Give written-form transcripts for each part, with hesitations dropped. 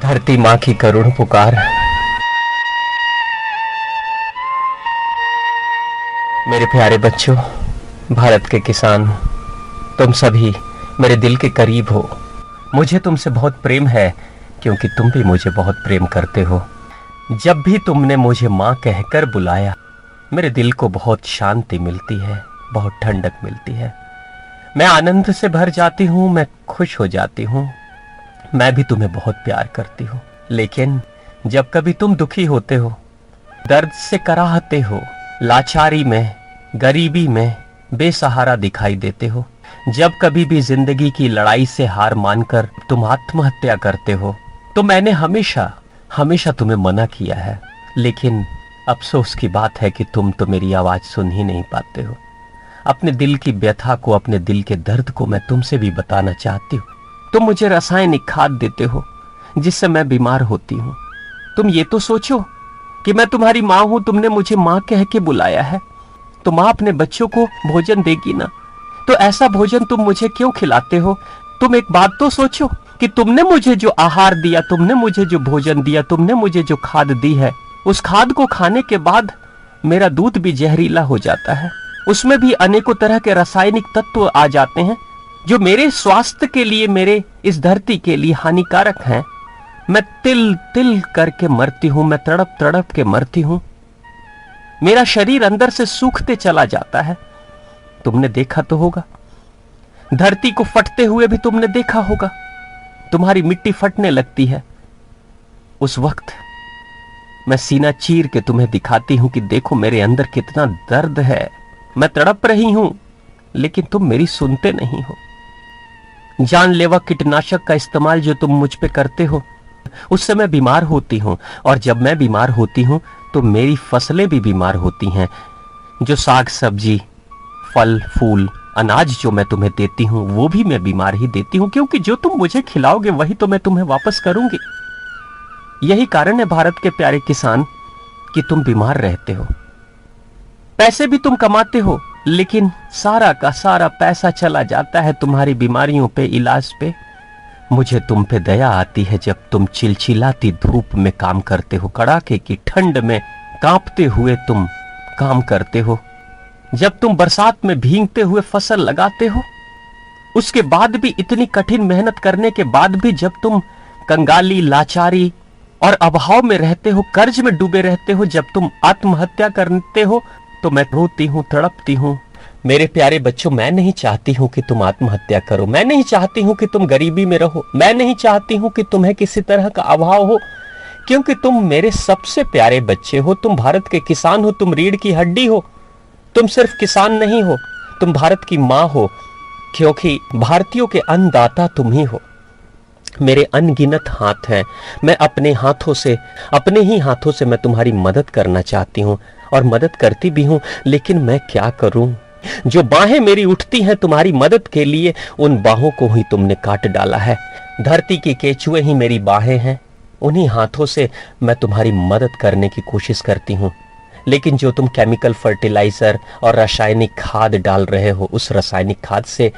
धरती माँ की करुण पुकार। मेरे प्यारे बच्चों, भारत के किसान, तुम सभी मेरे दिल के करीब हो। मुझे तुमसे बहुत प्रेम है क्योंकि तुम भी मुझे बहुत प्रेम करते हो। जब भी तुमने मुझे माँ कहकर बुलाया, मेरे दिल को बहुत शांति मिलती है, बहुत ठंडक मिलती है। मैं आनंद से भर जाती हूँ, मैं खुश हो जाती हूँ। मैं भी तुम्हें बहुत प्यार करती हूँ। लेकिन जब कभी तुम दुखी होते हो, दर्द से कराहते हो, लाचारी में, गरीबी में बेसहारा दिखाई देते हो, जब कभी भी जिंदगी की लड़ाई से हार मानकर तुम आत्महत्या करते हो, तो मैंने हमेशा हमेशा तुम्हें मना किया है। लेकिन अफसोस की बात है कि तुम तो मेरी आवाज सुन ही नहीं पाते हो। अपने दिल की व्यथा को, अपने दिल के दर्द को मैं तुमसे भी बताना चाहती हूँ। तुम मुझे रासायनिक खाद देते हो जिससे मैं बीमार होती हूँ। तुम ये तो सोचो कि मैं तुम्हारी माँ हूं, तुमने मुझे माँ कह के बुलाया है, तो माँ अपने बच्चों को भोजन देगी ना। तो ऐसा भोजन तुम मुझे क्यों खिलाते हो? तुम एक बात तो सोचो कि तुमने मुझे जो आहार दिया, तुमने मुझे जो भोजन दिया, तुमने मुझे जो खाद दी है, उस खाद को खाने के बाद मेरा दूध भी जहरीला हो जाता है। उसमें भी अनेकों तरह के रासायनिक तत्व आ जाते हैं जो मेरे स्वास्थ्य के लिए, मेरे इस धरती के लिए हानिकारक हैं। मैं तिल तिल करके मरती हूं, मैं तड़प तड़प के मरती हूं। मेरा शरीर अंदर से सूखते चला जाता है। तुमने देखा तो होगा, धरती को फटते हुए भी तुमने देखा होगा। तुम्हारी मिट्टी फटने लगती है, उस वक्त मैं सीना चीर के तुम्हें दिखाती हूं कि देखो मेरे अंदर कितना दर्द है, मैं तड़प रही हूं, लेकिन तुम मेरी सुनते नहीं हो। जानलेवा कीटनाशक का इस्तेमाल जो तुम मुझ पे करते हो, उससे मैं बीमार होती हूं। और जब मैं बीमार होती हूं तो मेरी फसलें भी बीमार होती हैं। जो साग सब्जी, फल फूल, अनाज जो मैं तुम्हें देती हूं, वो भी मैं बीमार ही देती हूं, क्योंकि जो तुम मुझे खिलाओगे वही तो मैं तुम्हें वापस करूंगी। यही कारण है भारत के प्यारे किसान कि तुम बीमार रहते हो। पैसे भी तुम कमाते हो, लेकिन सारा का सारा पैसा चला जाता है तुम्हारी बीमारियों पे, इलाज पे। मुझे तुम पे दया आती है जब तुम चिलचिलाती धूप में काम करते हो, कड़ाके की ठंड में कांपते हुए तुम काम करते हो, जब तुम बरसात में भीगते हुए फसल लगाते हो। उसके बाद भी, इतनी कठिन मेहनत करने के बाद भी, जब तुम कंगाली, लाचारी और अभाव में रहते हो, कर्ज में डूबे रहते हो, जब तुम आत्महत्या करते हो, तो मैं रोती हूं, तड़पती हूं। मेरे प्यारे बच्चों, मैं नहीं चाहती हूं कि तुम आत्महत्या करो, मैं नहीं चाहती हूं कि तुम गरीबी में रहो, मैं नहीं चाहती हूं कि तुम्हें किसी तरह का अभाव हो, क्योंकि तुम मेरे सबसे प्यारे बच्चे हो। तुम भारत के किसान हो, तुम रीढ़ की हड्डी हो। तुम सिर्फ किसान नहीं हो, तुम भारत की माँ हो, क्योंकि भारतीयों के अन्नदाता तुम ही हो। मेरे अनगिनत हाथ हैं, मैं अपने हाथों से, अपने ही हाथों से मैं तुम्हारी मदद करना चाहती हूँ और मदद करती भी हूँ। लेकिन मैं क्या करूं? जो बाहें मेरी उठती हैं तुम्हारी मदद के लिए, उन बाहों को ही तुमने काट डाला है। धरती की केचुए ही मेरी बाहें हैं, उन्हीं हाथों से मैं तुम्हारी मदद करने की कोशिश करती हूँ। लेकिन जो तुम केमिकल फर्टिलाइजर और रासायनिक खाद डाल रहे हो, उस रासायनिक खाद से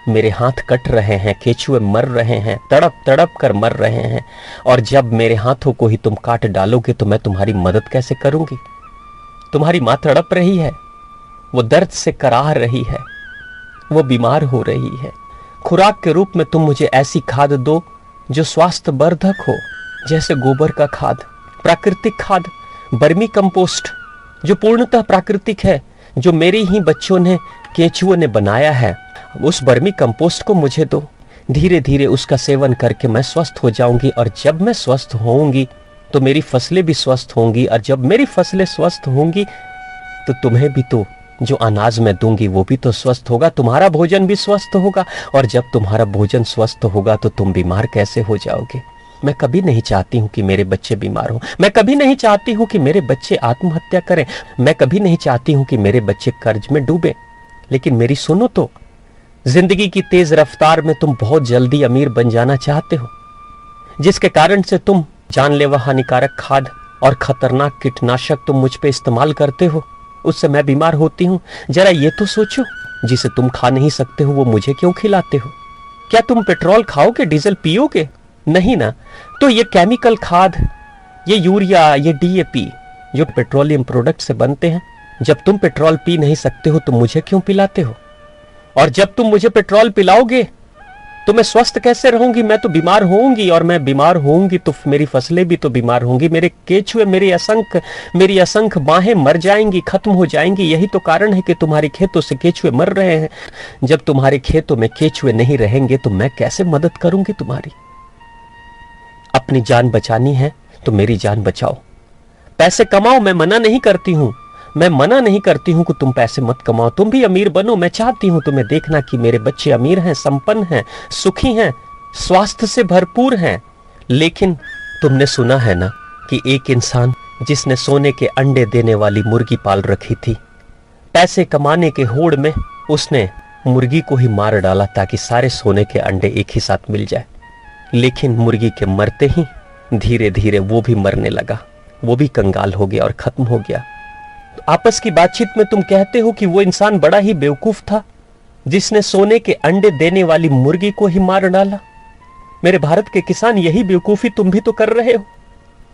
मेरे हाथ कट रहे हैं, केचुए मर रहे हैं, तड़प तड़प कर मर रहे हैं। और जब मेरे हाथों को ही तुम काट डालोगे तो मैं तुम्हारी मदद कैसे करूंगी? तुम्हारी माँ तड़प रही है, वो दर्द से कराह रही है, वो बीमार हो रही है। खुराक के रूप में तुम मुझे ऐसी खाद दो जो स्वास्थ्य वर्धक हो, जैसे गोबर का खाद, प्राकृतिक खाद, बर्मी कंपोस्ट, जो पूर्णतः प्राकृतिक है, जो मेरे ही बच्चों ने, केंचुओं ने बनाया है। उस बर्मी कंपोस्ट को मुझे दो। धीरे धीरे उसका सेवन करके मैं स्वस्थ हो जाऊंगी, और जब मैं स्वस्थ होऊंगी तो मेरी फसलें भी स्वस्थ होंगी, और जब मेरी फसलें स्वस्थ होंगी तो तुम्हें भी तो जो अनाज मैं दूंगी वो भी तो स्वस्थ होगा, तुम्हारा भोजन भी स्वस्थ होगा। और जब तुम्हारा भोजन स्वस्थ होगा तो तुम बीमार कैसे हो जाओगे? मैं कभी नहीं चाहती हूं कि मेरे बच्चे बीमार हो, मैं कभी नहीं चाहती हूं कि मेरे बच्चे आत्महत्या करें, मैं कभी नहीं चाहती हूं कि मेरे बच्चे कर्ज में डूबे। लेकिन मेरी सुनो तो, जिंदगी की तेज रफ्तार में तुम बहुत जल्दी अमीर बन जाना चाहते हो, जिसके कारण से तुम जानलेवा हानिकारक खाद और खतरनाक कीटनाशक तुम मुझ पे इस्तेमाल करते हो, उससे मैं बीमार होती हूँ। जरा ये तो सोचो, जिसे तुम खा नहीं सकते हो वो मुझे क्यों खिलाते हो? क्या तुम पेट्रोल खाओगे, डीजल पियोगे? नहीं ना, तो ये केमिकल खाद, ये यूरिया, ये डीएपी जो पेट्रोलियम प्रोडक्ट से बनते हैं, जब तुम पेट्रोल पी नहीं सकते हो तो मुझे क्यों पिलाते हो? और जब तुम मुझे पेट्रोल पिलाओगे तो मैं स्वस्थ कैसे रहूंगी? मैं तो बीमार होऊंगी, और मैं बीमार होऊंगी तो मेरी फसलें भी तो बीमार होंगी, मेरे केचुए, मेरी असंख्य बाहें मर जाएंगी, खत्म हो जाएंगी। यही तो कारण है कि तुम्हारे खेतों से केचुए मर रहे हैं। जब तुम्हारे खेतों में केचुए नहीं रहेंगे तो मैं कैसे मदद करूंगी तुम्हारी? अपनी जान बचानी है तो मेरी जान बचाओ, पैसे कमाओ, मैं मना नहीं करती हूं, मैं मना नहीं करती हूं कि तुम पैसे मत कमाओ, तुम भी अमीर बनो। मैं चाहती हूं तुम्हें देखना कि मेरे बच्चे अमीर हैं, संपन्न हैं, सुखी हैं, स्वास्थ्य से भरपूर हैं। लेकिन तुमने सुना है ना कि एक इंसान जिसने सोने के अंडे देने वाली मुर्गी पाल रखी थी, पैसे कमाने के होड़ में उसने मुर्गी को ही मार डाला ताकि सारे सोने के अंडे एक ही साथ मिल जाए। लेकिन मुर्गी के मरते ही धीरे धीरे वो भी मरने लगा, वो भी कंगाल हो गया और खत्म हो गया। तो आपस की बातचीत में तुम कहते हो कि वो इंसान बड़ा ही बेवकूफ था जिसने सोने के अंडे देने वाली मुर्गी को ही मार डाला। मेरे भारत के किसान, यही बेवकूफी तुम भी तो कर रहे हो।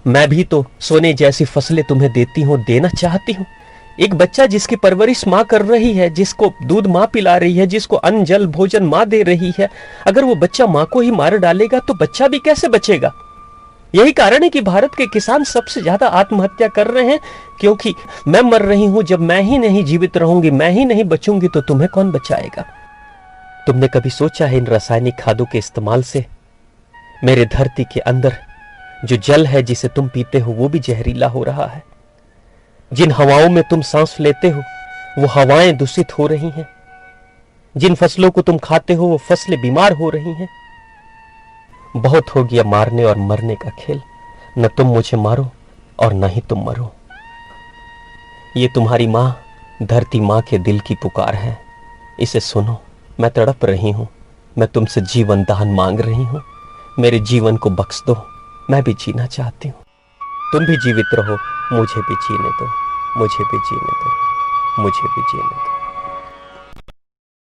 मैं भी तो सोने जैसी फसलें तुम्हें देती हूं, देना चाहती हूं। एक बच्चा जिसकी परवरिश मां कर रही है, जिसको दूध मां पिला रही है, जिसको अन्न जल भोजन मां दे रही है, अगर वो बच्चा मां को ही मार डालेगा तो बच्चा भी कैसे बचेगा? यही कारण है कि भारत के किसान सबसे ज्यादा आत्महत्या कर रहे हैं, क्योंकि मैं मर रही हूं। जब मैं ही नहीं जीवित रहूंगी, मैं ही नहीं बचूंगी तो तुम्हें कौन बचाएगा? तुमने कभी सोचा है इन रासायनिक खादों के इस्तेमाल से मेरे धरती के अंदर जो जल है जिसे तुम पीते हो वो भी जहरीला हो रहा है। जिन हवाओं में तुम सांस लेते हो वो हवाएं दूषित हो रही हैं। जिन फसलों को तुम खाते हो वो फसलें बीमार हो रही हैं। बहुत हो गया मारने और मरने का खेल। न तुम मुझे मारो और न ही तुम मरो। ये तुम्हारी मां, धरती मां के दिल की पुकार है, इसे सुनो। मैं तड़प रही हूं, मैं तुमसे जीवन दान मांग रही हूं। मेरे जीवन को बख्श दो, मैं भी जीना चाहती हूं। तुम भी जीवित रहो, मुझे भी जीने दो, मुझे भी जीने दो, मुझे भी जीने दो।